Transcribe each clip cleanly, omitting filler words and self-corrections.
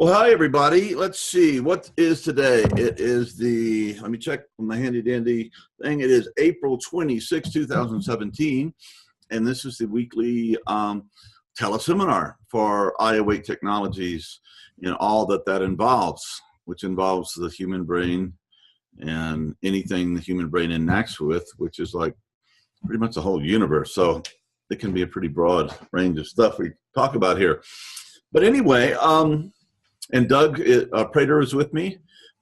Well, hi, everybody. Let's see. What is today? It is let me check on my handy dandy thing. It is April 26, 2017. And this is the weekly teleseminar for iAwake Technologies, all that involves, which involves the human brain and anything the human brain interacts with, which is like pretty much the whole universe. So it can be a pretty broad range of stuff we talk about here. But anyway, and Doug Prater is with me,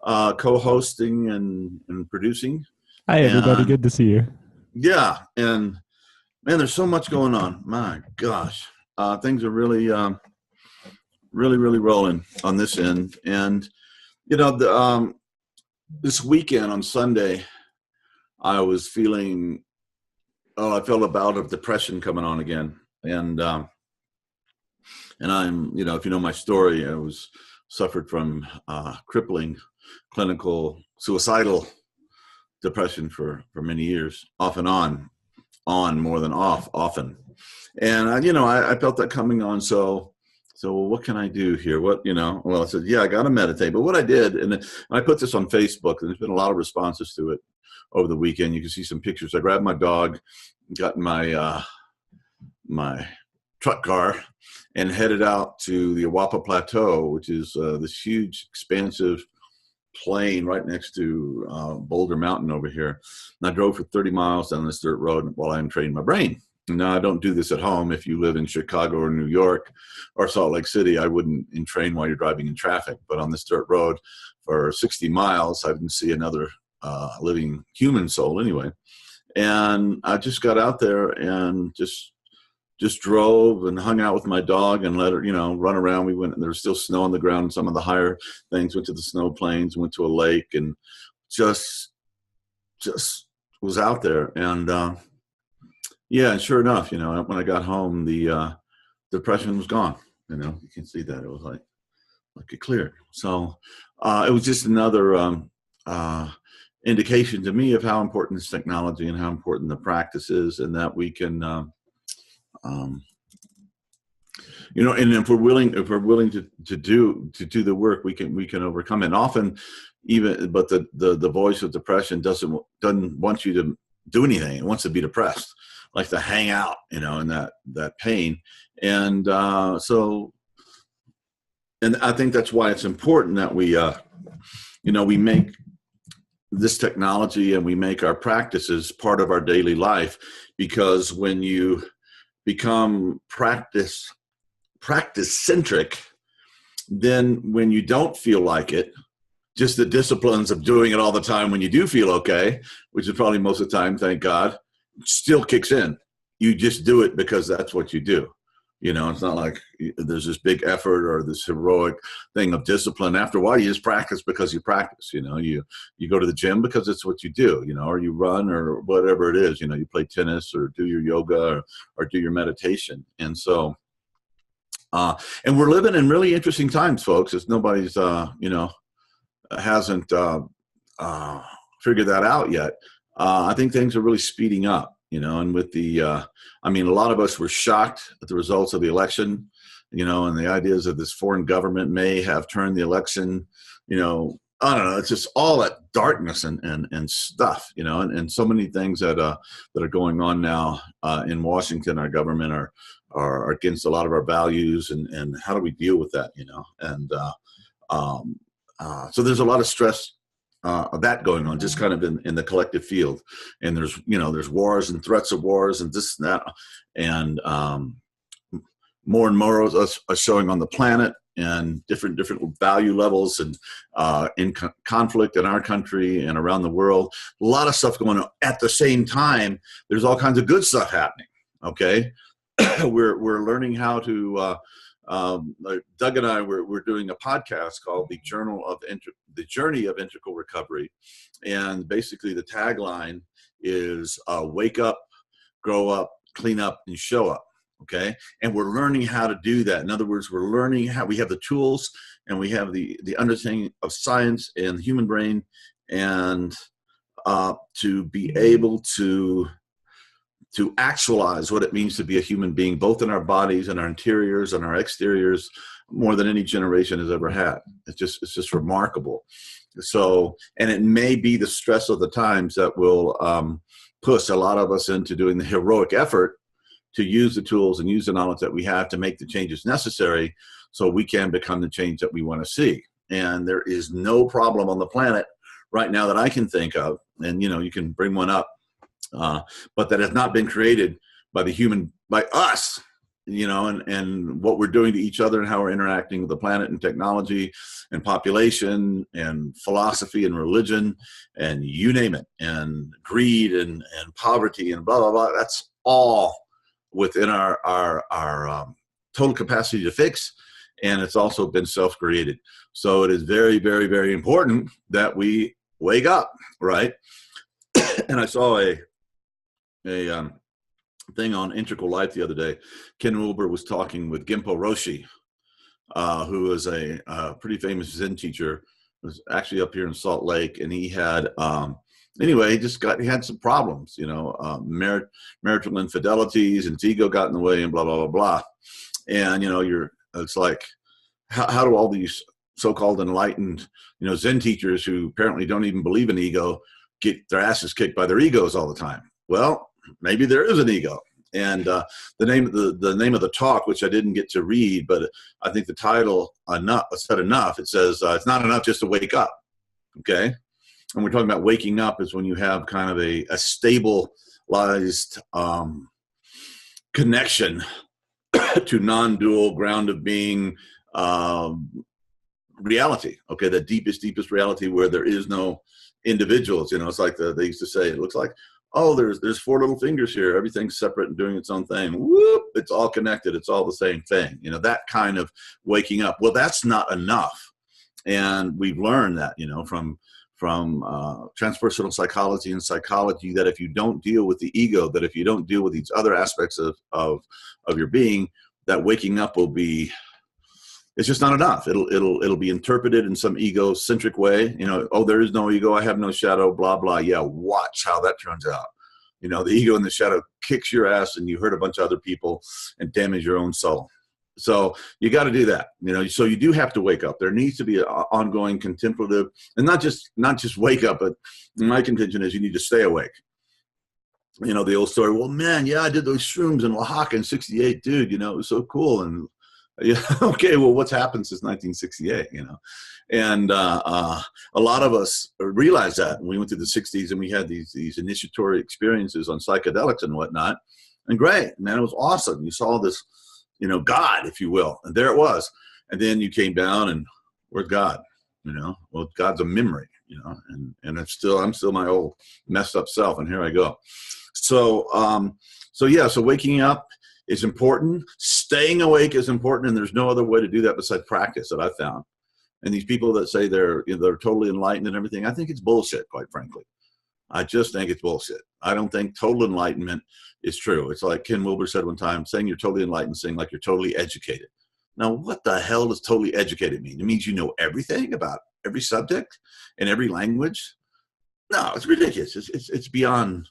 co-hosting and producing. Hi, everybody. Good to see you. Yeah. And man, there's so much going on. My gosh. Things are really rolling on this end. And, this weekend on Sunday, I was feeling, I felt a bout of depression coming on again. And I'm, if you know my story, I suffered from crippling clinical suicidal depression for many years, off and on more than off, often. And I felt that coming on. So what can I do here? Well, I said, I got to meditate. But what I did, and I put this on Facebook, and there's been a lot of responses to it over the weekend. You can see some pictures. I grabbed my dog, got in my truck car, and headed out to the Awapa Plateau, which is this huge, expansive plain right next to Boulder Mountain over here. And I drove for 30 miles down this dirt road while I'm training my brain. Now, I don't do this at home. If you live in Chicago or New York or Salt Lake City, I wouldn't train while you're driving in traffic. But on this dirt road for 60 miles, I didn't see another living human soul anyway. And I just got out there and just drove and hung out with my dog and let her, run around. We went, and there was still snow on the ground in some of the higher things, went to the snow plains, went to a lake, and just was out there. And, and sure enough, when I got home, the depression was gone. You can see that. It was like it cleared. So it was just another indication to me of how important this technology and how important the practice is, and that we can, and if we're willing to do the work, we can overcome it. And often, but the voice of depression doesn't want you to do anything. It wants to be depressed, like to hang out, in that pain. And and I think that's why it's important that we we make this technology and we make our practices part of our daily life, because when you become practice centric, then when you don't feel like it, just the disciplines of doing it all the time when you do feel okay, which is probably most of the time, thank God, still kicks in. You just do it because that's what you do. It's not like there's this big effort or this heroic thing of discipline. After a while, you just practice because you practice. You go to the gym because it's what you do, or you run or whatever it is. You play tennis or do your yoga or do your meditation. And so, and we're living in really interesting times, folks. It's nobody's, hasn't figured that out yet. I think things are really speeding up. And with a lot of us were shocked at the results of the election, and the ideas of this foreign government may have turned the election, I don't know, it's just all that darkness and stuff, and so many things that are going on now in Washington. Our government are against a lot of our values, and how do we deal with that, and so there's a lot of stress of that going on, just kind of in the collective field. And there's wars and threats of wars and this and that, and more and more of us are showing on the planet, and different value levels, and in conflict in our country and around the world. A lot of stuff going on at the same time. There's all kinds of good stuff happening. Okay, we're learning how to. Doug and I we're doing a podcast called The Journey of Integral Recovery, and basically the tagline is wake up, grow up, clean up, and show up. Okay, and we're learning how to do that. In other words, we're learning how we have the tools, and we have the understanding of science and the human brain, and to be able to actualize what it means to be a human being, both in our bodies and our interiors and our exteriors, more than any generation has ever had. It's just remarkable. So, and it may be the stress of the times that will push a lot of us into doing the heroic effort to use the tools and use the knowledge that we have to make the changes necessary so we can become the change that we want to see. And there is no problem on the planet right now that I can think of, and you can bring one up, but that has not been created by by us, and what we're doing to each other and how we're interacting with the planet and technology and population and philosophy and religion and you name it, and greed and poverty and blah, blah, blah. That's all within our total capacity to fix. And it's also been self-created. So it is very, very, very important that we wake up, right? And I saw a thing on Integral Life the other day. Ken Wilber was talking with Gimpo Roshi, who is a pretty famous Zen teacher, was actually up here in Salt Lake, and he had anyway, he had some problems, marital infidelities, and his ego got in the way, and blah blah blah blah. And it's like, how do all these so-called enlightened Zen teachers who apparently don't even believe in ego get their asses kicked by their egos all the time? Well, maybe there is an ego. And the name of the talk, which I didn't get to read, but I think the title said enough. It says it's not enough just to wake up. Okay, and we're talking about waking up is when you have kind of a stabilized connection to non-dual ground of being reality. Okay, the deepest reality where there is no individuals. It's like they used to say, it looks like, oh, there's four little fingers here. Everything's separate and doing its own thing. Whoop, it's all connected. It's all the same thing. That kind of waking up. Well, that's not enough. And we've learned that, from transpersonal psychology and psychology, that if you don't deal with the ego, that if you don't deal with these other aspects of your being, that waking up will be, it's just not enough. It'll be interpreted in some egocentric way. Oh, there is no ego. I have no shadow, blah, blah. Yeah, watch how that turns out. The ego in the shadow kicks your ass and you hurt a bunch of other people and damage your own soul. So you got to do that. So you do have to wake up. There needs to be an ongoing contemplative, and not just wake up, but my contention is you need to stay awake. The old story, well, man, yeah, I did those shrooms in Oaxaca in 68, dude, it was so cool. And yeah, okay, well, what's happened since 1968, And a lot of us realized that. We went through the 60s and we had these initiatory experiences on psychedelics and whatnot. And great, man, it was awesome. You saw this, God, if you will. And there it was. And then you came down and where's God? Well, God's a memory, and I'm still my old messed up self. And here I go. So waking up is important. Staying awake is important, and there's no other way to do that besides practice that I've found. And these people that say they're totally enlightened and everything, I think it's bullshit, quite frankly. I just think it's bullshit. I don't think total enlightenment is true. It's like Ken Wilber said one time, saying you're totally enlightened, saying like you're totally educated. Now, what the hell does totally educated mean? It means you know everything about every subject and every language. No, it's ridiculous. It's beyond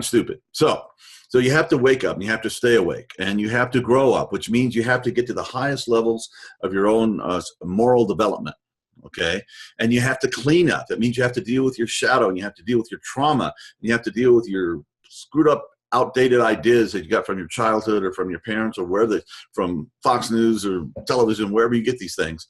stupid. So you have to wake up and you have to stay awake and you have to grow up, which means you have to get to the highest levels of your own moral development. Okay. And you have to clean up. That means you have to deal with your shadow and you have to deal with your trauma. And you have to deal with your screwed up, outdated ideas that you got from your childhood or from your parents or from Fox News or television, wherever you get these things.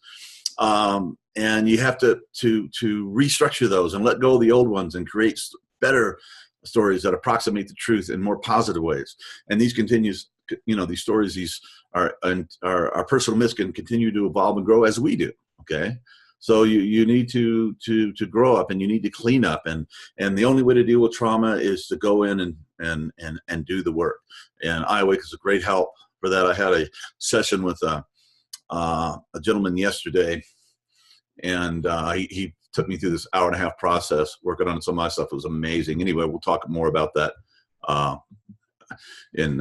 And you have to restructure those and let go of the old ones and create better stories that approximate the truth in more positive ways. And these these stories, our personal myths can continue to evolve and grow as we do. Okay. So you need to grow up and you need to clean up. And the only way to deal with trauma is to go in and do the work. And iAwake is a great help for that. I had a session with a gentleman yesterday, and he took me through this hour-and-a-half process working on some of my stuff. It was amazing. Anyway, we'll talk more about that in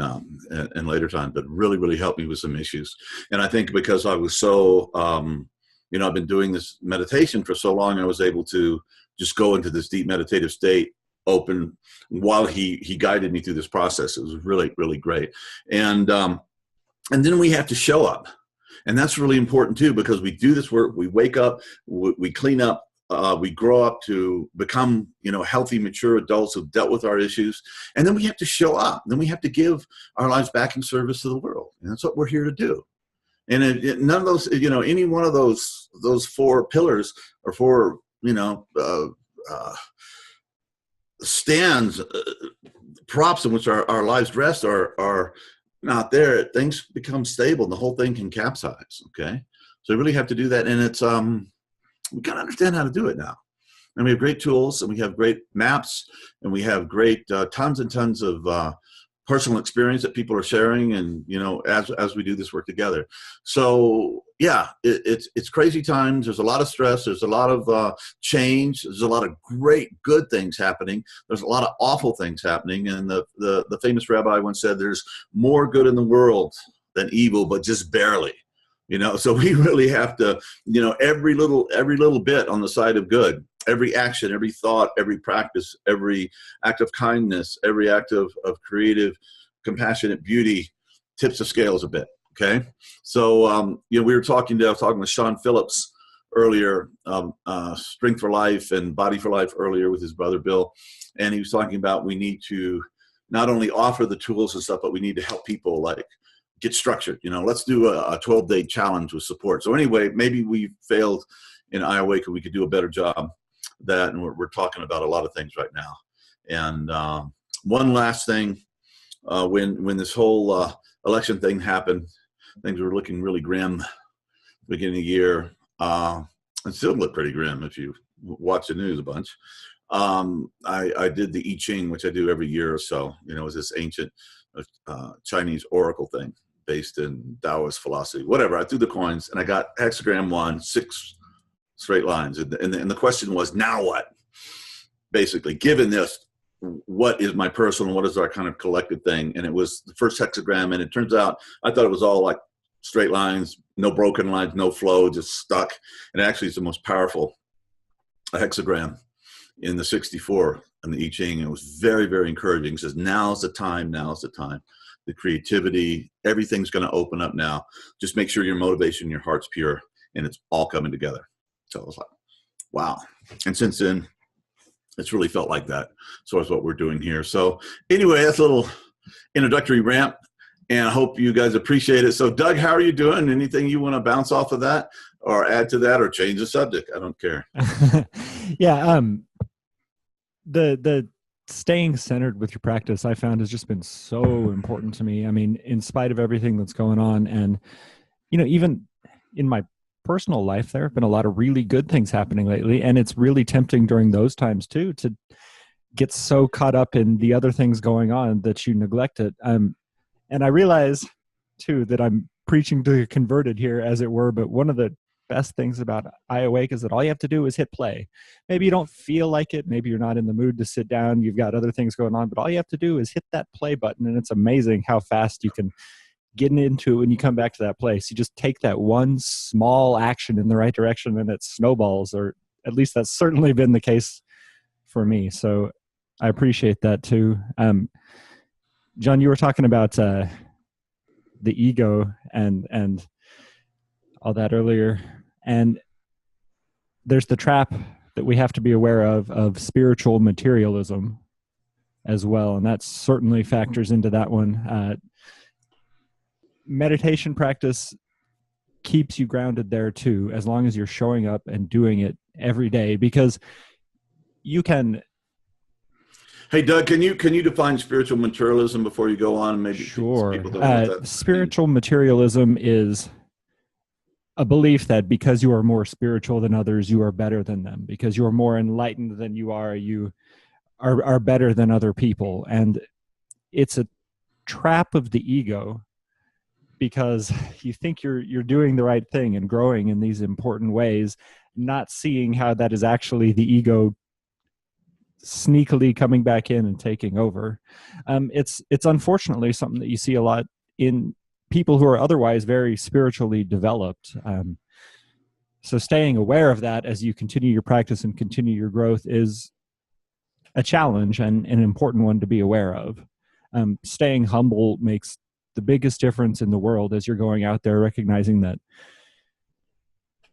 later time, but really, really helped me with some issues. And I think because I was so, I've been doing this meditation for so long, I was able to just go into this deep meditative state, open, while he guided me through this process. It was really, really great. And then we have to show up. And that's really important too, because we do this work, we wake up, we clean up, we grow up to become, healthy, mature adults who've dealt with our issues. And then we have to show up. Then we have to give our lives back in service to the world. And that's what we're here to do. And none of those, any one of those four pillars or four, stands, props in which our lives rest are not there. Things become stable and the whole thing can capsize. Okay. So we really have to do that. And it's, we got to understand how to do it now. And we have great tools, and we have great maps, and we have great tons and tons of personal experience that people are sharing, and as we do this work together. So yeah, it's crazy times. There's a lot of stress. There's a lot of change. There's a lot of great good things happening. There's a lot of awful things happening. And the famous rabbi once said, "There's more good in the world than evil, but just barely." So we really have to, every little bit on the side of good, every action, every thought, every practice, every act of kindness, every act of creative, compassionate beauty tips the scales a bit. Okay. So, I was talking with Sean Phillips earlier, Strength for Life and Body for Life earlier with his brother, Bill. And he was talking about, we need to not only offer the tools and stuff, but we need to help people get structured. Let's do a 12-day challenge with support. So anyway, maybe we failed in iAwake and we could do a better job of that. And we're talking about a lot of things right now. And one last thing, when this whole election thing happened, things were looking really grim beginning of the year. And still look pretty grim if you watch the news a bunch. I did the I Ching, which I do every year or so. It's this ancient Chinese oracle thing based in Taoist philosophy, whatever. I threw the coins and I got hexagram 1, 6 straight lines. And the question was, now what? Basically, given this, what is my personal, what is our kind of collective thing? And it was the first hexagram. And it turns out, I thought it was all like straight lines, no broken lines, no flow, just stuck. And actually it's the most powerful hexagram in the 64 and the I Ching. It was very, very encouraging. It says, now's the time. The creativity, everything's going to open up now. Just make sure your motivation, your heart's pure, and it's all coming together. So I was like, wow. And since then, it's really felt like that. So that's what we're doing here. So anyway, that's a little introductory rant, and I hope you guys appreciate it. So Doug, how are you doing? Anything you want to bounce off of that or add to that or change the subject? I don't care. Yeah. The staying centered with your practice, I found, has just been so important to me. I mean, in spite of everything that's going on, and, even in my personal life, there have been a lot of really good things happening lately. And it's really tempting during those times too, to get so caught up in the other things going on that you neglect it. And I realize too, that I'm preaching to the converted here, as it were, but one of the best things about iAwake is that all you have to do is hit play. Maybe you don't feel like it. Maybe you're not in the mood to sit down. You've got other things going on, but all you have to do is hit that play button. And it's amazing how fast you can get into it when you come back to that place. You just take that one small action in the right direction and it snowballs, or at least that's certainly been the case for me. So I appreciate that too. John, you were talking about the ego and all that earlier. And there's the trap that we have to be aware of spiritual materialism as well. And that certainly factors into that one. Meditation practice keeps you grounded there too, as long as you're showing up and doing it every day, because you can. Hey, Doug, can you define spiritual materialism before you go on? Maybe sure. People don't know what that spiritual materialism is a belief that because you are more spiritual than others, you are better than them. Because you are more enlightened than you are better than other people. And it's a trap of the ego, because you think you're doing the right thing and growing in these important ways, not seeing how that is actually the ego sneakily coming back in and taking over. It's unfortunately something that you see a lot in people who are otherwise very spiritually developed. So staying aware of that as you continue your practice and continue your growth is a challenge and an important one to be aware of. Staying humble makes the biggest difference in the world as you're going out there, recognizing that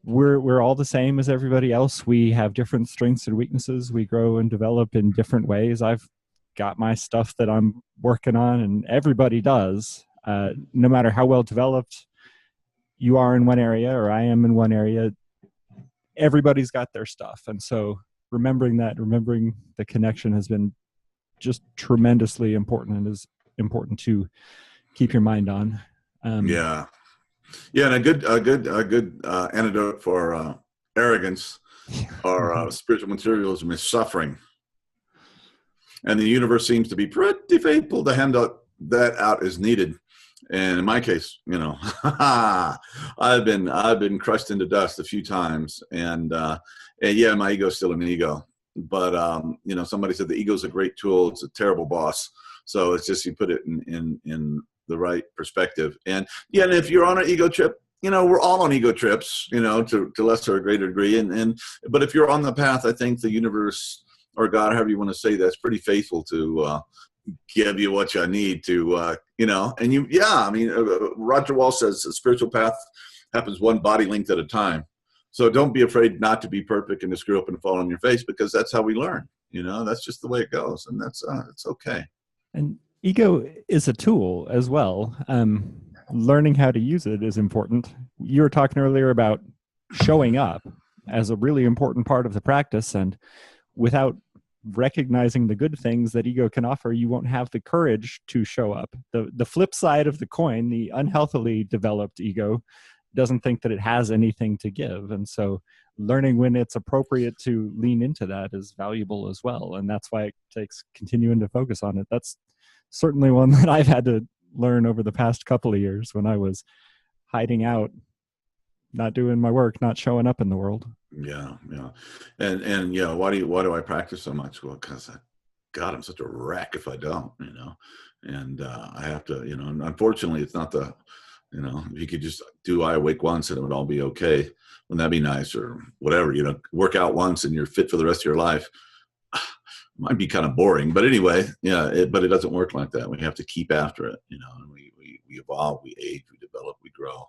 we're all the same as everybody else. We have different strengths and weaknesses. We grow and develop in different ways. I've got my stuff that I'm working on, and everybody does. No matter how well developed you are in one area or I am in one area, everybody's got their stuff. And so remembering the connection has been just tremendously important, and is important to keep your mind on. Yeah. And a good antidote for arrogance or spiritual materialism is suffering. And the universe seems to be pretty faithful to hand that out as needed. And in my case, I've been crushed into dust a few times, and yeah, my ego's still an ego. But somebody said the ego's a great tool; it's a terrible boss. So it's just you put it in the right perspective. And yeah, and if you're on an ego trip, we're all on ego trips, to lesser or greater degree. But if you're on the path, I think the universe or God, however you want to say that's pretty faithful to give you what you need to, Roger Walsh says the spiritual path happens one body length at a time. So don't be afraid not to be perfect and to screw up and fall on your face, because that's how we learn. That's just the way it goes, and that's it's okay. And ego is a tool as well. Learning how to use it is important. You were talking earlier about showing up as a really important part of the practice, and without recognizing the good things that ego can offer, you won't have the courage to show up. The flip side of the coin, the unhealthily developed ego, doesn't think that it has anything to give. And so learning when it's appropriate to lean into that is valuable as well. And that's why it takes continuing to focus on it. That's certainly one that I've had to learn over the past couple of years, when I was hiding out, not doing my work, not showing up in the world. Yeah. And why do I practice so much? Well, because God, I'm such a wreck if I don't, and I have to, and unfortunately it's not if you could just do iAwake once and it would all be okay, wouldn't that be nice? Or whatever, work out once and you're fit for the rest of your life. Might be kind of boring, but anyway, but it doesn't work like that. We have to keep after it, and we evolve, we age, we develop, we grow.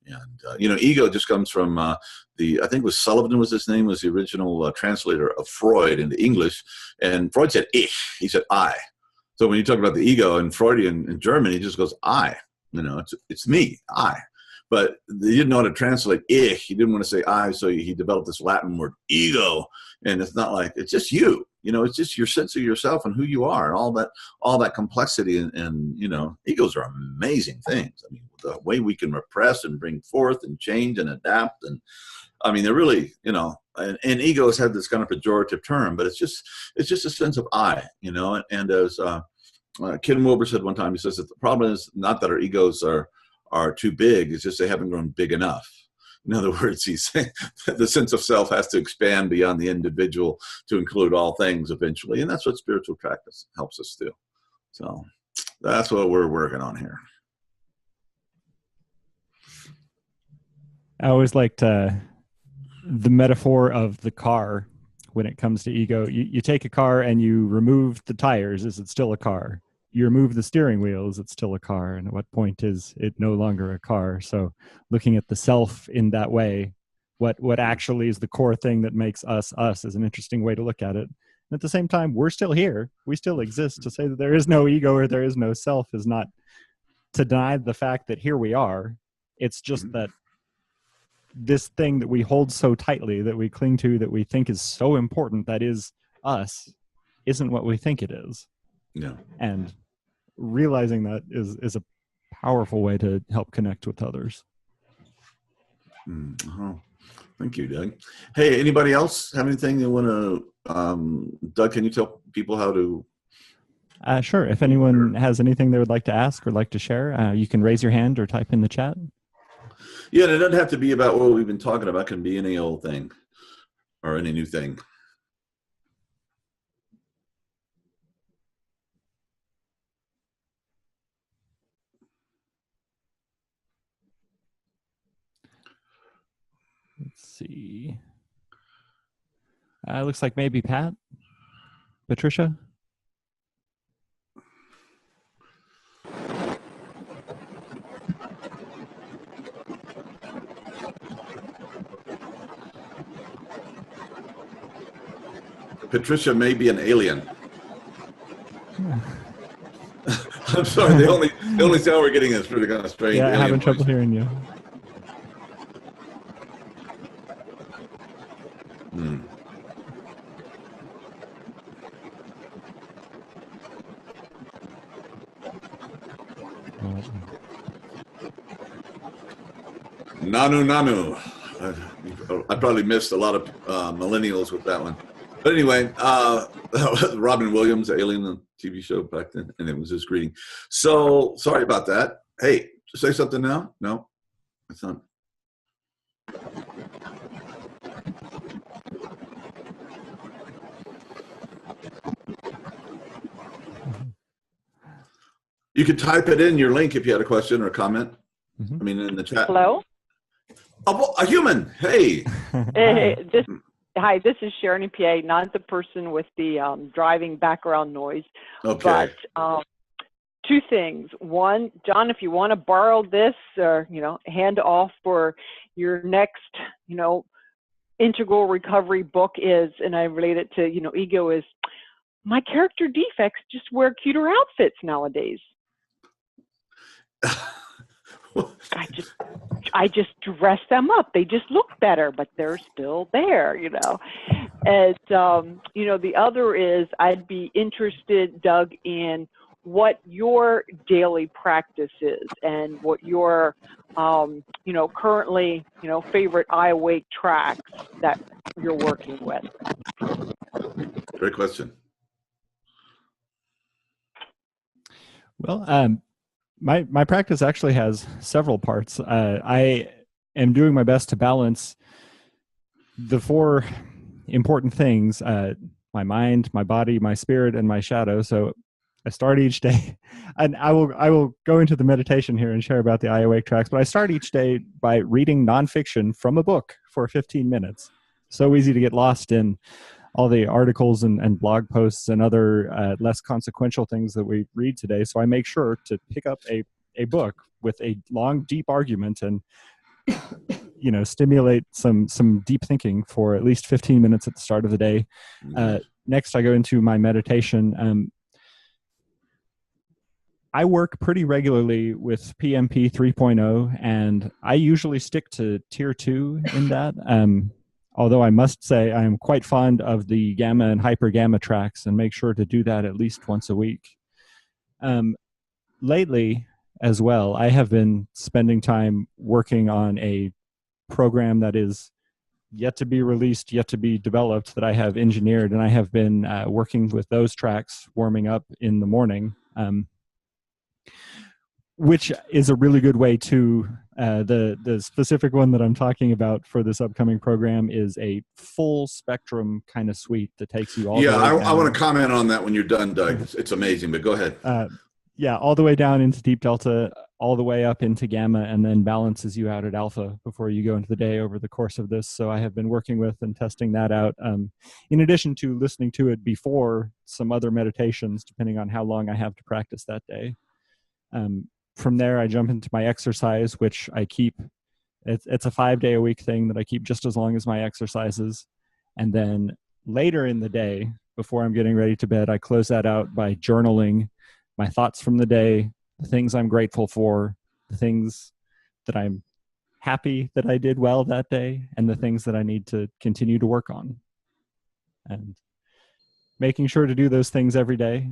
And, ego just comes from I think it was Sullivan was his name, was the original translator of Freud into English. And Freud said, ich, he said, I. So when you talk about the ego in Freudian in German, he just goes, I, it's me, I. But he didn't know how to translate ich. He didn't want to say I, so he developed this Latin word ego. And it's not like, it's just you. It's just your sense of yourself and who you are, and all that complexity. And egos are amazing things. I mean, the way we can repress and bring forth and change and adapt. And I mean, they're really, and egos have this kind of pejorative term, but it's just a sense of I, and as Ken Wilber said one time, he says that the problem is not that our egos are too big, it's just they haven't grown big enough. In other words, he's saying the sense of self has to expand beyond the individual to include all things eventually. And that's what spiritual practice helps us do. So that's what we're working on here. I always liked the metaphor of the car when it comes to ego. You take a car and you remove the tires. Is it still a car? You remove the steering wheel, is it still a car? And at what point is it no longer a car? So looking at the self in that way, what actually is the core thing that makes us is an interesting way to look at it. And at the same time, we're still here. We still exist. To say that there is no ego or there is no self is not to deny the fact that here we are. It's just that this thing that we hold so tightly, that we cling to, that we think is so important, that is us, isn't what we think it is. Yeah. And realizing that is a powerful way to help connect with others. Oh, thank you, Doug. Hey, anybody else have anything you want to, Doug, can you tell people how to? Sure. If anyone has anything they would like to ask or like to share, you can raise your hand or type in the chat. Yeah, and it doesn't have to be about what we've been talking about. It can be any old thing or any new thing. Let's see. Looks like maybe Pat, Patricia. Patricia may be an alien. I'm sorry. The only sound we're getting is pretty kind of strange. Yeah, alien having voice. trouble hearing you. Nanu. I probably missed a lot of millennials with that one. But anyway, Robin Williams, Alien, the TV show back then, and it was his greeting. So sorry about that. Hey, say something now? No, it's not. You could type it in your link if you had a question or a comment. I mean, in the chat. Hello? A human. Hey. Hi, this is Sharon EPA, not the person with the driving background noise. Okay. But two things. One, John, if you want to borrow this or, hand off for your next, integral recovery book is, and I relate it to, ego is, my character defects just wear cuter outfits nowadays. I just dress them up. They just look better, but they're still there, And, the other is I'd be interested, Doug, in what your daily practice is and what your, currently, favorite iAwake tracks that you're working with. Great question. Well, my practice actually has several parts. I am doing my best to balance the four important things: my mind, my body, my spirit, and my shadow. So I start each day, and I will go into the meditation here and share about the iAwake tracks. But I start each day by reading nonfiction from a book for 15 minutes. So easy to get lost in all the articles and blog posts and other less consequential things that we read today. So I make sure to pick up a book with a long, deep argument and, stimulate some deep thinking for at least 15 minutes at the start of the day. Next, I go into my meditation. I work pretty regularly with PMP 3.0, and I usually stick to tier 2 in that. Although I must say I am quite fond of the gamma and hyper gamma tracks and make sure to do that at least once a week. Lately as well, I have been spending time working on a program that is yet to be released, yet to be developed, that I have engineered, and I have been working with those tracks, warming up in the morning, which is a really good way to the specific one that I'm talking about for this upcoming program is a full spectrum kind of suite that takes you all the way down. I want to comment on that when you're done, Doug. It's amazing, but go ahead. All the way down into deep delta, all the way up into gamma, and then balances you out at alpha before you go into the day over the course of this. So I have been working with and testing that out, in addition to listening to it before some other meditations, depending on how long I have to practice that day. From there, I jump into my exercise, which I keep. It's a 5-day-a-week thing that I keep just as long as my exercises. And then later in the day, before I'm getting ready to bed, I close that out by journaling my thoughts from the day, the things I'm grateful for, the things that I'm happy that I did well that day, and the things that I need to continue to work on. And making sure to do those things every day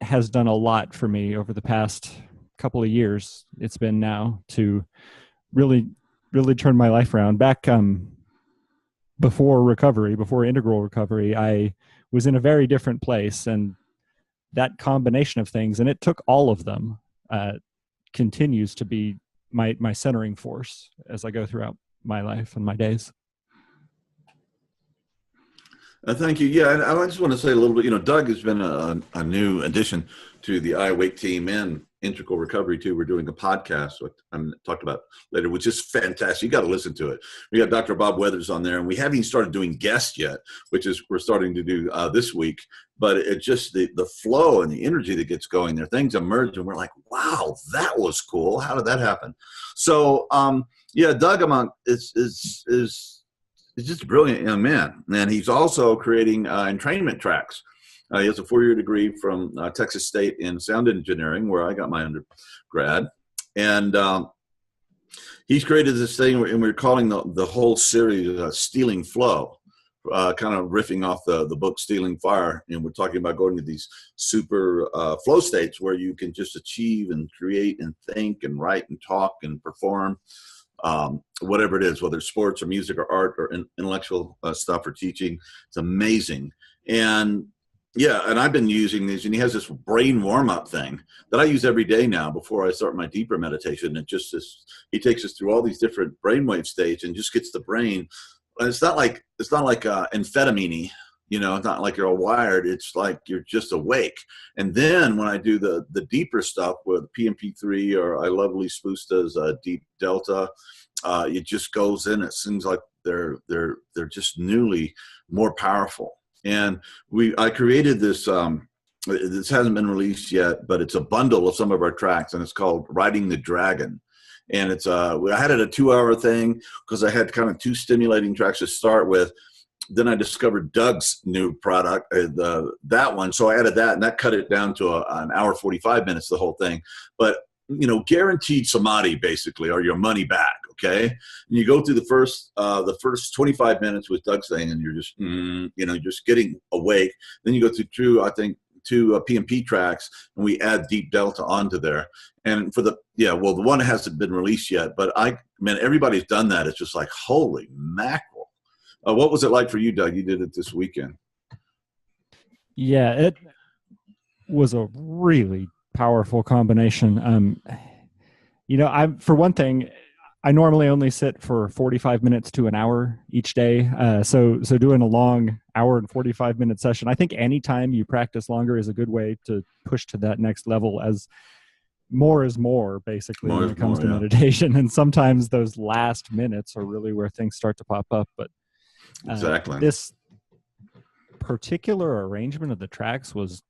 has done a lot for me over the past couple of years. It's been now to really turn my life around. Back before integral recovery, I was in a very different place, and that combination of things, and it took all of them, continues to be my centering force as I go throughout my life and my days. Thank you. Yeah, and I just want to say a little bit, Doug has been a new addition to the iAwake team and Integral Recovery too. We're doing a podcast, which I'm talked about later, which is fantastic. You got to listen to it. We got Dr. Bob Weathers on there, and we haven't even started doing guests yet, which is we're starting to do this week. But it's just the flow and the energy that gets going there. Things emerge, and we're like, wow, that was cool. How did that happen? So, Doug is he's just a brilliant young man. And he's also creating entrainment tracks. He has a 4-year degree from Texas State in sound engineering, where I got my undergrad. And he's created this thing, and we're calling the whole series Stealing Flow, kind of riffing off the book Stealing Fire. And we're talking about going to these super flow states where you can just achieve and create and think and write and talk and perform, whatever it is, whether it's sports or music or art or intellectual stuff or teaching. It's amazing. And yeah, and I've been using these, and he has this brain warm-up thing that I use every day now before I start my deeper meditation. It just he takes us through all these different brainwave states and just gets the brain. And it's not like amphetamine, you know. It's not like you're all wired. It's like you're just awake. And then when I do the deeper stuff with PMP3, or I love Lee Spoosta's Deep Delta, it just goes in. It seems like they're just newly more powerful. And I created this, this hasn't been released yet, but it's a bundle of some of our tracks, and it's called Riding the Dragon. And it's I had it a 2-hour thing because I had kind of 2 stimulating tracks to start with. Then I discovered Doug's new product, that one. So I added that, and that cut it down to an hour, 45 minutes, the whole thing. But, you know, guaranteed samadhi, basically, or your money back. Okay. And you go through the first 25 minutes with Doug's thing, and you're just, you know, just getting awake. Then you go through I think 2 PMP tracks, and we add Deep Delta onto there. And for the one hasn't been released yet, but everybody's done that. It's just like, holy mackerel. What was it like for you, Doug? You did it this weekend. Yeah, it was a really powerful combination. You know, for one thing, I normally only sit for 45 minutes to an hour each day. So doing a long hour and 45-minute session, I think anytime you practice longer is a good way to push to that next level, as more is more, basically, when it comes to meditation. And sometimes those last minutes are really where things start to pop up. But exactly, this particular arrangement of the tracks was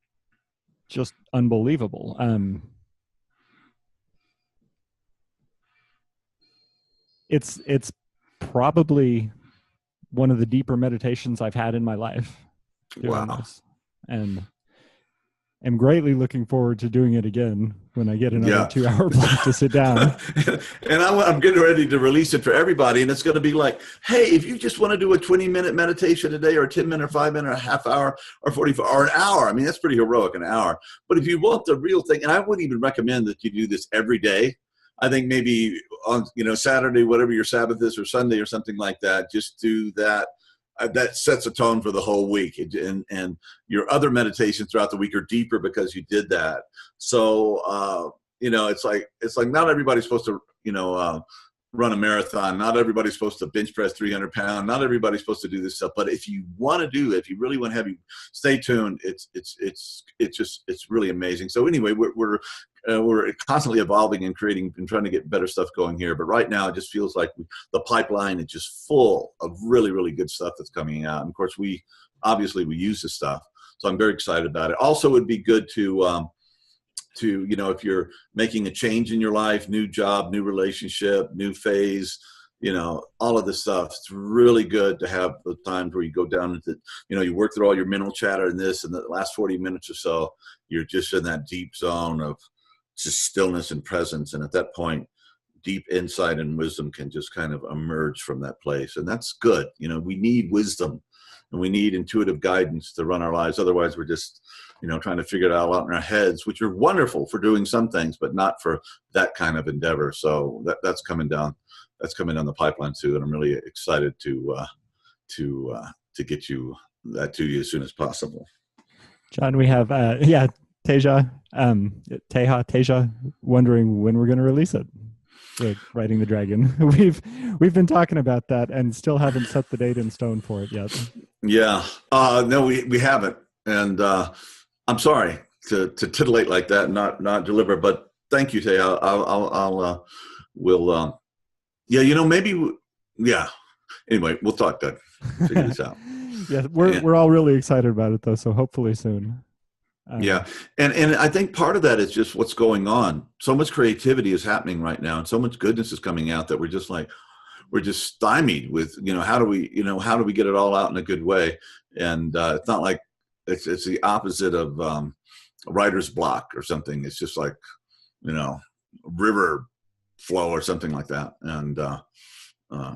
just unbelievable. It's probably one of the deeper meditations I've had in my life. Wow. This. And I'm greatly looking forward to doing it again when I get another 2-hour block to sit down. And I'm getting ready to release it for everybody. And it's going to be like, hey, if you just want to do a 20-minute meditation a day, or a 10-minute, or 5-minute, or a half hour, or 45, or an hour. I mean, that's pretty heroic, an hour. But if you want the real thing, and I wouldn't even recommend that you do this every day. I think maybe on, you know, Saturday, whatever your Sabbath is, or Sunday or something like that, just do that. That sets a tone for the whole week. And your other meditations throughout the week are deeper because you did that. So, you know, it's like not everybody's supposed to, you know, run a marathon. Not everybody's supposed to bench press 300 pounds. Not everybody's supposed to do this stuff. But if you want to do it, if you really want to have you stay tuned, it's really amazing. So anyway, we're constantly evolving and creating and trying to get better stuff going here. But right now, it just feels like the pipeline is just full of really, really good stuff that's coming out. And of course, we use this stuff. So I'm very excited about it. Also, it would be good to, you know, if you're making a change in your life, new job, new relationship, new phase, you know, all of this stuff, it's really good to have the times where you go down into, you know, you work through all your mental chatter and this, and the last 40 minutes or so, you're just in that deep zone of just stillness and presence. And at that point, deep insight and wisdom can just kind of emerge from that place. And that's good. You know, we need wisdom, and we need intuitive guidance to run our lives. Otherwise, we're just, you know, trying to figure it all out in our heads, which are wonderful for doing some things, but not for that kind of endeavor. So that's coming down. That's coming down the pipeline too. And I'm really excited to get you that to you as soon as possible. John, we have, Teja, wondering when we're going to release it. Riding the Dragon. We've been talking about that and still haven't set the date in stone for it yet. Yeah. No, we haven't. And I'm sorry to titillate like that and not deliver, but thank you, Teja. Anyway, we'll talk, Doug. Figure this out. Yeah, we're all really excited about it though, so hopefully soon. And I think part of that is just what's going on. So much creativity is happening right now, and so much goodness is coming out that we're we're just stymied with, how do we get it all out in a good way? And it's not like it's the opposite of writer's block or something. It's just like, river flow or something like that. And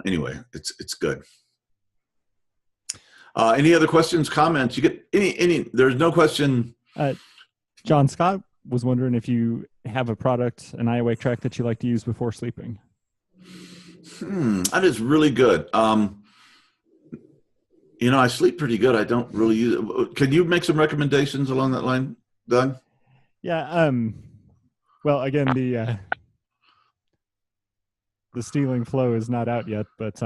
anyway, it's good. Any other questions, comments? You get any? There's no question. John Scott was wondering if you have a product, an iAwake track that you like to use before sleeping. That is really good. I sleep pretty good. I don't really use it. Can you make some recommendations along that line, Doug? Yeah. Well, again, the Stealing Flow is not out yet, but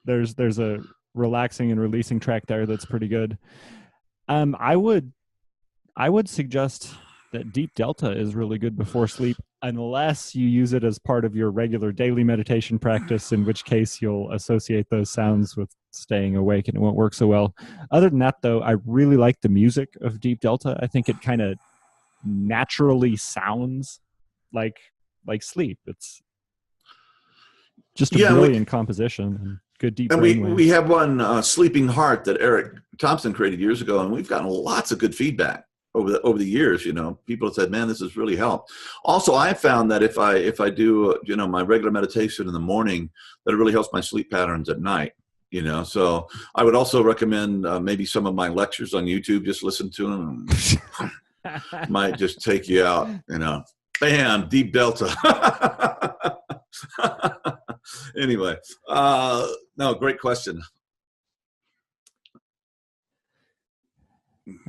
there's a relaxing and releasing track there that's pretty good. I would suggest that Deep Delta is really good before sleep, unless you use it as part of your regular daily meditation practice, in which case you'll associate those sounds with staying awake and it won't work so well. Other than that, though, I really like the music of Deep Delta. I think it kind of naturally sounds like sleep. It's just a brilliant composition and good deep brainwaves. And we have one, Sleeping Heart, that Eric Thompson created years ago, and we've gotten lots of good feedback over the years. People have said, man, this has really helped. Also, I found that if I do my regular meditation in the morning, that it really helps my sleep patterns at night. So I would also recommend maybe some of my lectures on YouTube. Just listen to them. Might just take you out. Bam, Deep Delta. Anyway, no, great question.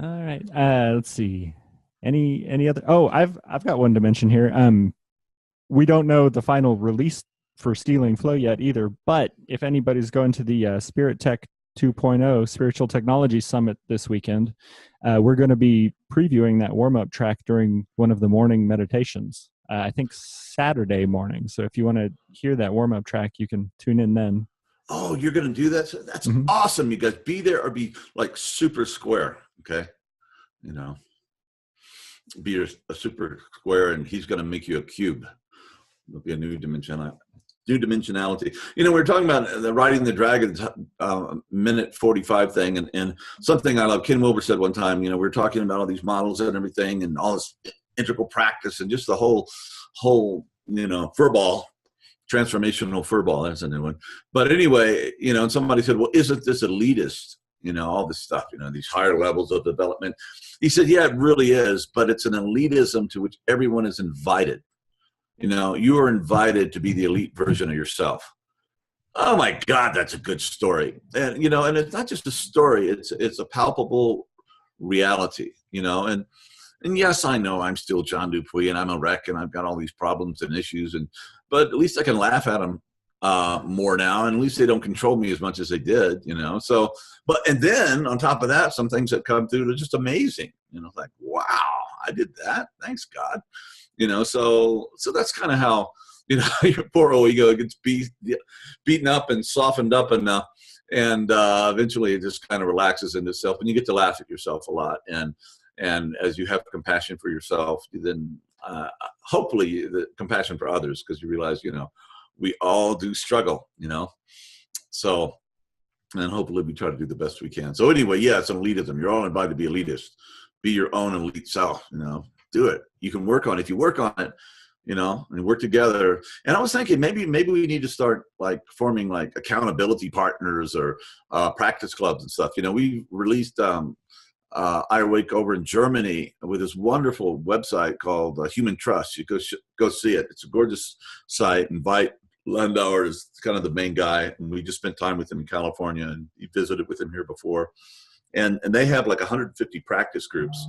All right. Let's see. Any other? Oh, I've got one to mention here. We don't know the final release for Stealing Flow yet either, but if anybody's going to the Spirit Tech 2.0 Spiritual Technology Summit this weekend, we're going to be previewing that warm-up track during one of the morning meditations. I think Saturday morning. So if you want to hear that warm-up track, you can tune in then. Oh, you're going to do that? That's awesome. You guys be there or be like super square. Okay. Be a super square, and he's going to make you a cube. It'll be a new dimensionality. We're talking about the Riding the Dragon minute 45 thing. And something I love, Ken Wilber said one time, we're talking about all these models and everything and all this integral practice and just the whole furball, transformational furball. That's a new one. But anyway, and somebody said, well, isn't this elitist? All this stuff, these higher levels of development. He said, yeah, it really is, but it's an elitism to which everyone is invited. You are invited to be the elite version of yourself. Oh my God, that's a good story. And, and it's not just a story, it's a palpable reality, and yes, I know I'm still John Dupuy and I'm a wreck and I've got all these problems and issues, but at least I can laugh at them more now, and at least they don't control me as much as they did, so, and then on top of that, some things that come through are just amazing, like, wow, I did that. Thanks God. So that's kind of how, your poor old ego gets beaten up and softened up and eventually it just kind of relaxes into itself, and you get to laugh at yourself a lot. And as you have compassion for yourself, then hopefully the compassion for others, because you realize, we all do struggle, so, and hopefully we try to do the best we can. So anyway, yeah, it's an elitism. You're all invited to be elitist. Be your own elite self, do it. You can work on it. If you work on it, and work together. And I was thinking maybe we need to start like forming like accountability partners or practice clubs and stuff. We released iAwake over in Germany with this wonderful website called Human Trust. You go see it. It's a gorgeous site. Invite Landauer is kind of the main guy, and we just spent time with him in California, and he visited with him here before. And they have like 150 practice groups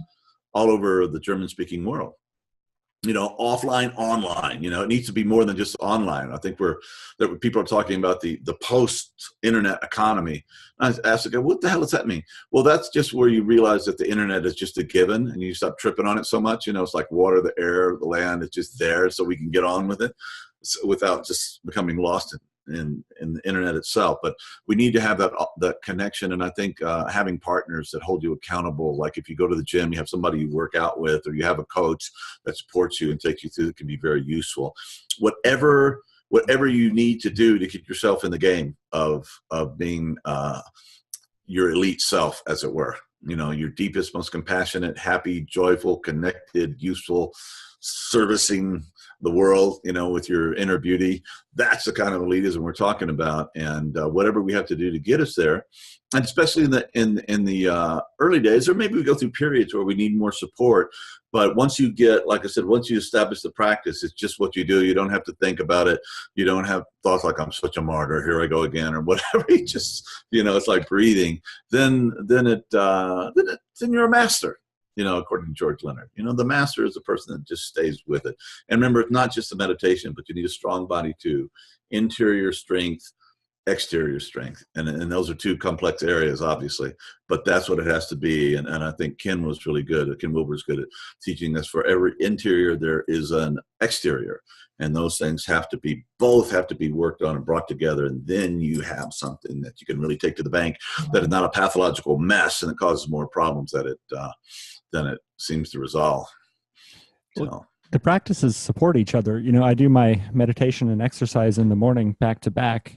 all over the German-speaking world. Offline, online. It needs to be more than just online. I think that people are talking about the post-internet economy. I asked, what the hell does that mean? Well, that's just where you realize that the internet is just a given, and you stop tripping on it so much. It's like water, the air, the land. It's just there, so we can get on with it without just becoming lost in the internet itself. But we need to have that connection, and I think having partners that hold you accountable, like if you go to the gym, you have somebody you work out with, or you have a coach that supports you and takes you through, it can be very useful. Whatever whatever you need to do to keep yourself in the game of being your elite self, as it were. Your deepest, most compassionate, happy, joyful, connected, useful, servicing the world, with your inner beauty. That's the kind of elitism we're talking about. And whatever we have to do to get us there, and especially in the early days, or maybe we go through periods where we need more support. But once you get, like I said, once you establish the practice, it's just what you do. You don't have to think about it. You don't have thoughts like, I'm such a martyr, here I go again, or whatever. You just, it's like breathing. Then you're a master. According to George Leonard, the master is the person that just stays with it. And remember, it's not just the meditation, but you need a strong body too. Interior strength, exterior strength. And those are two complex areas, obviously, but that's what it has to be. And I think Ken Wilber's good at teaching this. For every interior, there is an exterior. And those things both have to be worked on and brought together. And then you have something that you can really take to the bank that is not a pathological mess and it causes more problems than it seems to resolve. Well, the practices support each other. I do my meditation and exercise in the morning back to back.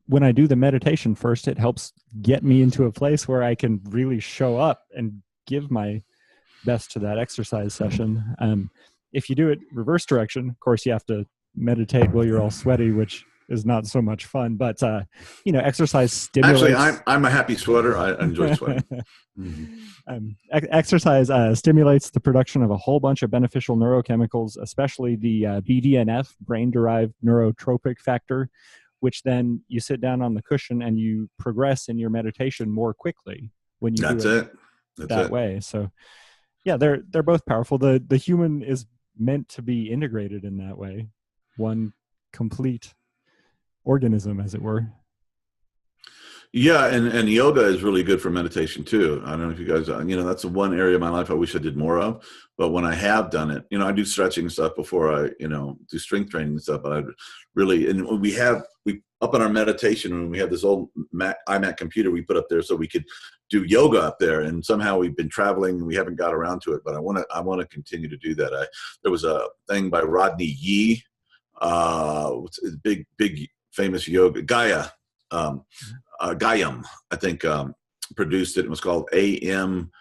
When I do the meditation first, it helps get me into a place where I can really show up and give my best to that exercise session. If you do it reverse direction, of course, you have to meditate while you're all sweaty, which is not so much fun. But exercise stimulates. Actually, I'm a happy sweater. I enjoy sweating. Exercise stimulates the production of a whole bunch of beneficial neurochemicals, especially the BDNF, brain-derived neurotropic factor, which then you sit down on the cushion and you progress in your meditation more quickly when you do it that way. So, yeah, they're both powerful. The human is meant to be integrated in that way, one complete organism, as it were. Yeah, and yoga is really good for meditation too. I don't know if you guys, that's the one area of my life I wish I did more of. But when I have done it, I do stretching and stuff before I, do strength training and stuff. But I really, and we up in our meditation room, we have this old iMac computer we put up there so we could do yoga up there. And somehow we've been traveling and we haven't got around to it. But I want to continue to do that. There was a thing by Rodney Yee, big famous yoga Gayam, I think, produced it. It was called AM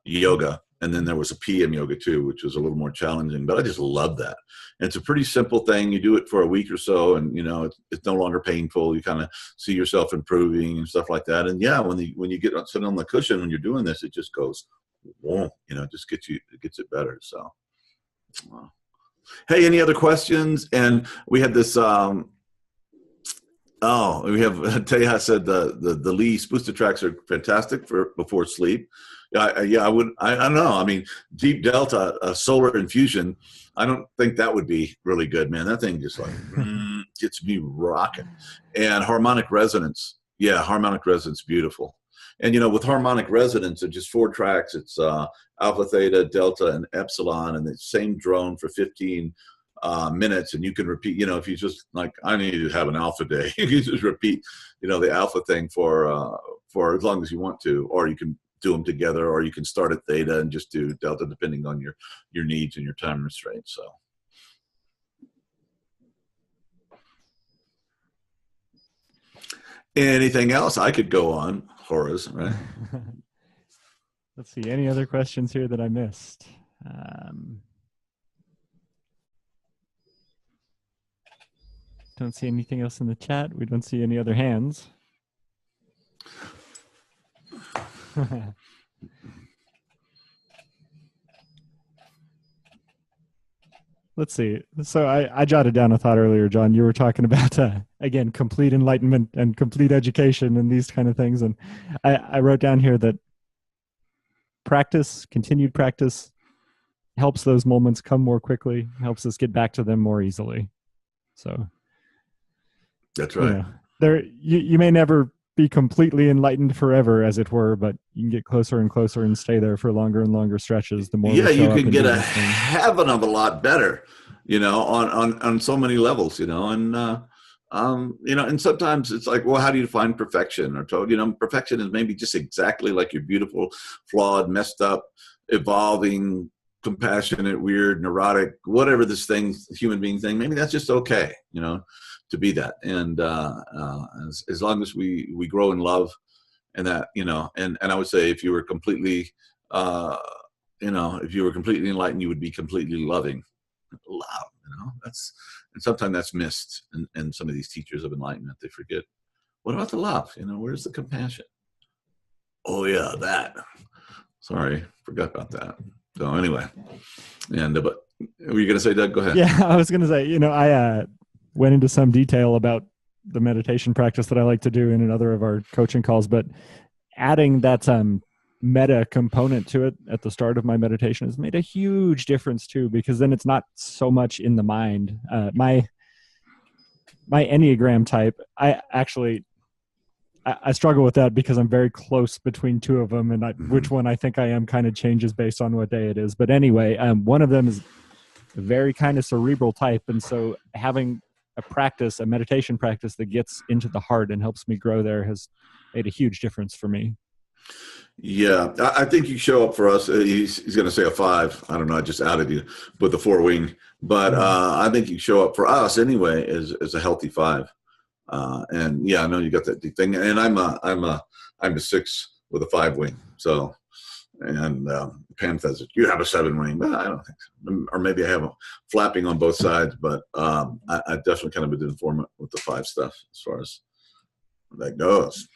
Yoga. And then there was a PM Yoga too, which was a little more challenging, but I just love that. And it's a pretty simple thing. You do it for a week or so and, it's no longer painful. You kind of see yourself improving and stuff like that. And yeah, when you get sitting on the cushion, when you're doing this, it just goes, whoa, it just gets it better. So, wow. Hey, any other questions? And we had this, we have Teja said the Lee booster tracks are fantastic for before sleep. I don't know. I mean, deep delta solar infusion. I don't think that would be really good, man. That thing just like gets me rocking. And harmonic resonance. Yeah, harmonic resonance, beautiful. And with harmonic resonance, it's just 4 tracks. It's alpha, theta, delta, and epsilon, and the same drone for 15 minutes, and you can repeat, if you just like, I need to have an alpha day, you just repeat, the alpha thing for as long as you want to, or you can do them together, or you can start at theta and just do delta depending on your needs and your time restraints. So. Anything else? I could go on, Horace, right? Let's see, any other questions here that I missed? Don't see anything else in the chat. We don't see any other hands. Let's see. So I jotted down a thought earlier, John. You were talking about, again, complete enlightenment and complete education and these kind of things. And I wrote down here that continued practice, helps those moments come more quickly, helps us get back to them more easily. So that's right. You may never be completely enlightened forever, as it were, but you can get closer and closer and stay there for longer and longer stretches. The more you can get a heaven of a lot better, on so many levels, and and sometimes it's like, well, how do you define perfection? Or perfection is maybe just exactly like you're beautiful, flawed, messed up, evolving, compassionate, weird, neurotic, whatever this thing, human being thing, maybe that's just okay, to be that. And as long as we grow in love, and that, and I would say if you were completely, if you were completely enlightened, you would be completely loving. Love, and sometimes that's missed in some of these teachers of enlightenment. They forget, what about the love? Where's the compassion? Oh yeah, that. Sorry, forgot about that. So anyway, and but were you going to say, Doug? Go ahead. Yeah, I was going to say, I went into some detail about the meditation practice that I like to do in another of our coaching calls, but adding that meta component to it at the start of my meditation has made a huge difference too, because then it's not so much in the mind. My Enneagram type, I struggle with that because I'm very close between two of them, and which one I think I am kind of changes based on what day it is. But anyway, one of them is a very kind of cerebral type, and so having a meditation practice that gets into the heart and helps me grow there has made a huge difference for me. Yeah, I think you show up for us. He's going to say a 5. I don't know. I just outed you with the 4 wing, but I think you show up for us anyway as a healthy 5. And yeah, I know you got that deep thing. And I'm a 6 with a 5 wing. So, and Pam says you have a 7 wing, but I don't think so. Or maybe I have a flapping on both sides. But I definitely kind of been informant with the 5 stuff as far as that goes.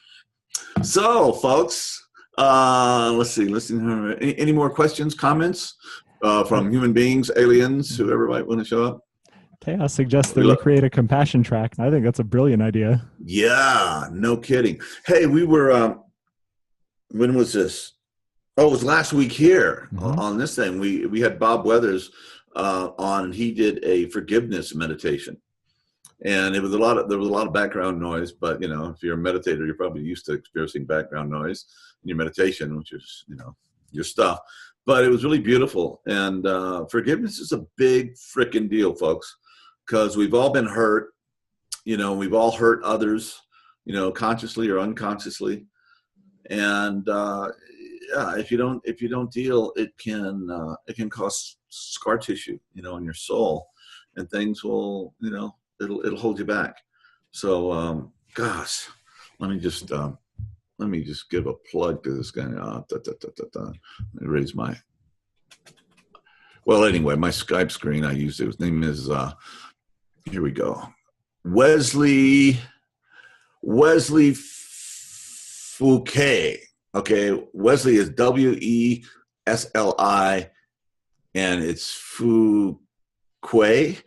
So, folks. Let's see. Listen. Any more questions, comments from human beings, aliens, whoever might want to show up? Chaos suggests that we create a compassion track. I think that's a brilliant idea. Yeah, no kidding. Hey, we were. When was this? Oh, it was last week here on this thing. We had Bob Weathers on, and he did a forgiveness meditation. And there was a lot of background noise, but if you're a meditator, you're probably used to experiencing background noise in your meditation, which is your stuff. But it was really beautiful, and forgiveness is a big freaking deal, folks, because we've all been hurt. We've all hurt others, consciously or unconsciously, and if you don't deal, it can cause scar tissue, in your soul, and things will, it'll hold you back. So, gosh, let me just give a plug to this guy. Let me raise my. Well, anyway, my Skype screen I used. His name is. Here we go. Wesley Fouquet. Okay, Wesley is Wesli, and it's Fouquet,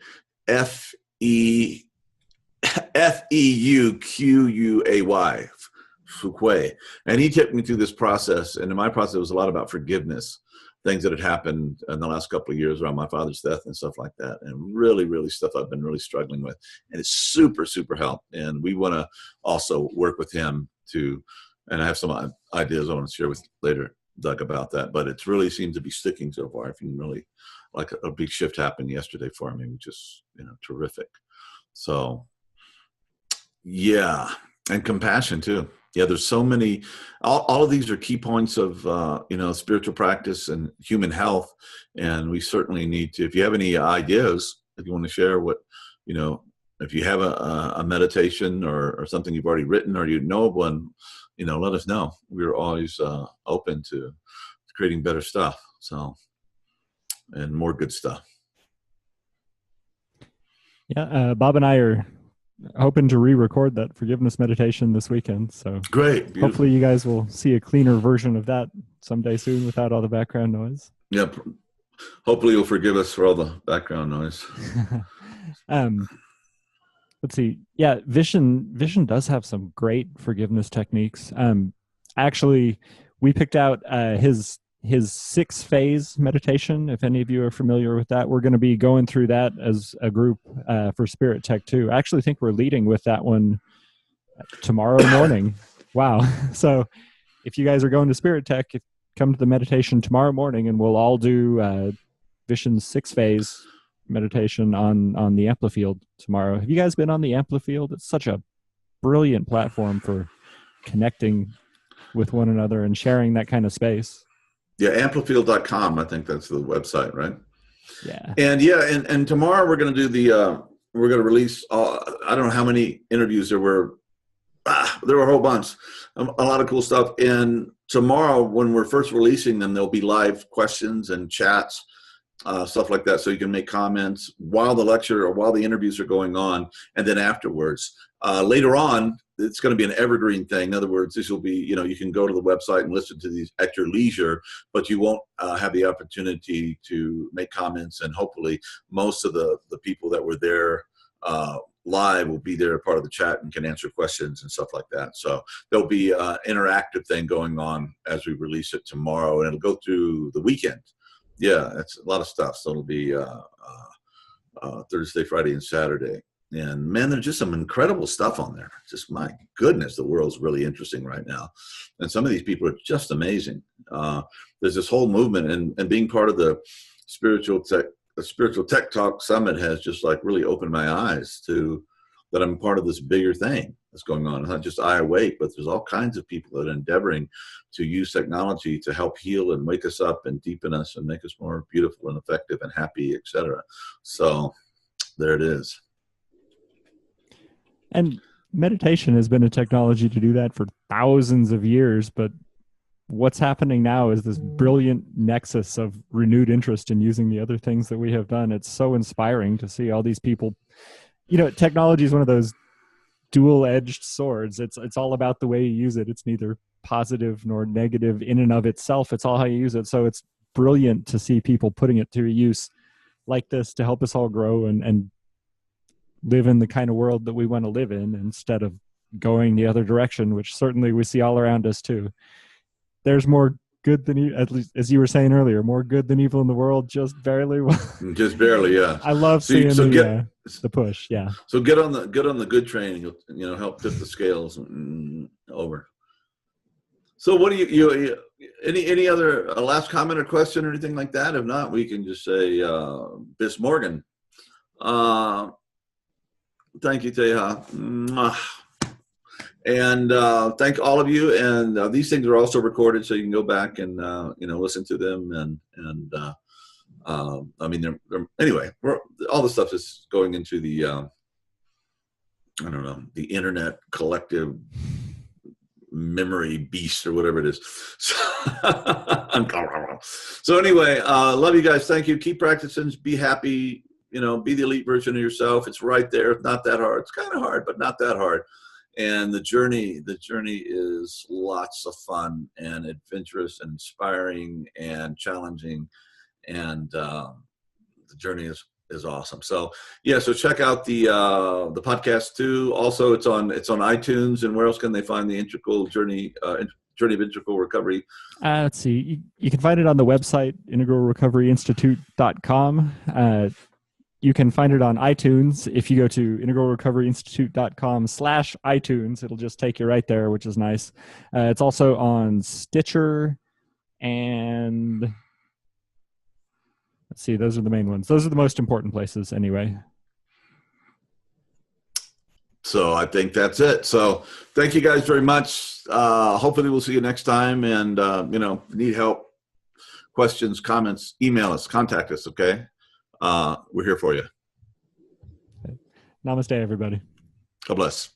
Feuquay, Fouquet. And he took me through this process, and in my process, it was a lot about forgiveness, things that had happened in the last couple of years around my father's death and stuff like that, and really, really stuff I've been really struggling with. And it's super, super helped. And we want to also work with him to, and I have some ideas I want to share with later, Doug, about that. But it really seems to be sticking so far. I feel really like a big shift happened yesterday for me, which is, terrific. So, yeah, and compassion too. Yeah, there's so many. All of these are key points of spiritual practice and human health, and we certainly need to. If you have any ideas, if you want to share what, if you have a meditation or something you've already written or of one, let us know. We're always open to creating better stuff. So, and more good stuff. Yeah, Bob and I are hoping to re-record that forgiveness meditation this weekend. So great. Beautiful. Hopefully you guys will see a cleaner version of that someday soon without all the background noise. Yep. Hopefully you'll forgive us for all the background noise. Let's see. Yeah, Vishen does have some great forgiveness techniques. Actually, we picked out his 6-phase meditation. If any of you are familiar with that, we're going to be going through that as a group for Spirit Tech too. I actually think we're leading with that one tomorrow morning. Wow. So if you guys are going to Spirit Tech, come to the meditation tomorrow morning, and we'll all do Vishen's 6-phase meditation on the Amplifield tomorrow. Have you guys been on the Amplifield? It's such a brilliant platform for connecting with one another and sharing that kind of space. Yeah, amplifield.com. I think that's the website, right? Yeah. And and tomorrow we're going to do we're going to release, I don't know how many interviews there were. There were a whole bunch, a lot of cool stuff. And tomorrow, when we're first releasing them, there'll be live questions and chats, stuff like that. So you can make comments while the lecture or while the interviews are going on. And then afterwards, later on, it's going to be an evergreen thing. In other words, this will be, you can go to the website and listen to these at your leisure, but you won't have the opportunity to make comments. And hopefully most of the people that were there live will be there, part of the chat, and can answer questions and stuff like that. So there'll be an interactive thing going on as we release it tomorrow, and it'll go through the weekend. Yeah, it's a lot of stuff. So it'll be Thursday, Friday, and Saturday. And man, there's just some incredible stuff on there. Just my goodness, the world's really interesting right now. And some of these people are just amazing. There's this whole movement, and being part of the Spiritual Tech Talk Summit has just like really opened my eyes to that I'm part of this bigger thing that's going on. It's not just iAwake, but there's all kinds of people that are endeavoring to use technology to help heal and wake us up and deepen us and make us more beautiful and effective and happy, etc. So there it is. And meditation has been a technology to do that for thousands of years, but what's happening now is this brilliant nexus of renewed interest in using the other things that we have done. It's so inspiring to see all these people. Technology is one of those dual-edged swords. It's all about the way you use it. It's neither positive nor negative in and of itself. It's all how you use it. So it's brilliant to see people putting it to use like this to help us all grow and live in the kind of world that we want to live in, instead of going the other direction, which certainly we see all around us too. There's more good than, at least as you were saying earlier, more good than evil in the world, just barely. Just barely, yeah. I love seeing the push. Yeah. So get on the good train. You'll help tip the scales over. So what do you any other last comment or question or anything like that? If not, we can just say bis morgen. Thank you, Teja. And thank all of you. And these things are also recorded, so you can go back and listen to them. I mean, anyway, all the stuff is going into the the internet collective memory beast or whatever it is. So anyway, love you guys. Thank you. Keep practicing. Be happy. Be the elite version of yourself. It's right there. It's not that hard. It's kind of hard, but not that hard. And the journey is lots of fun and adventurous and inspiring and challenging. And the journey is awesome. So yeah, so check out the podcast too. Also, it's on iTunes. And where else can they find the Integral Journey of Integral Recovery? Let's see. You can find it on the website, integralrecoveryinstitute.com. You can find it on iTunes. If you go to integralrecoveryinstitute.com/iTunes, it'll just take you right there, which is nice. It's also on Stitcher, and let's see, those are the main ones. Those are the most important places anyway. So I think that's it. So thank you guys very much. Hopefully we'll see you next time. And, need help, questions, comments, email us, contact us. Okay. We're here for you. Namaste, everybody. God bless.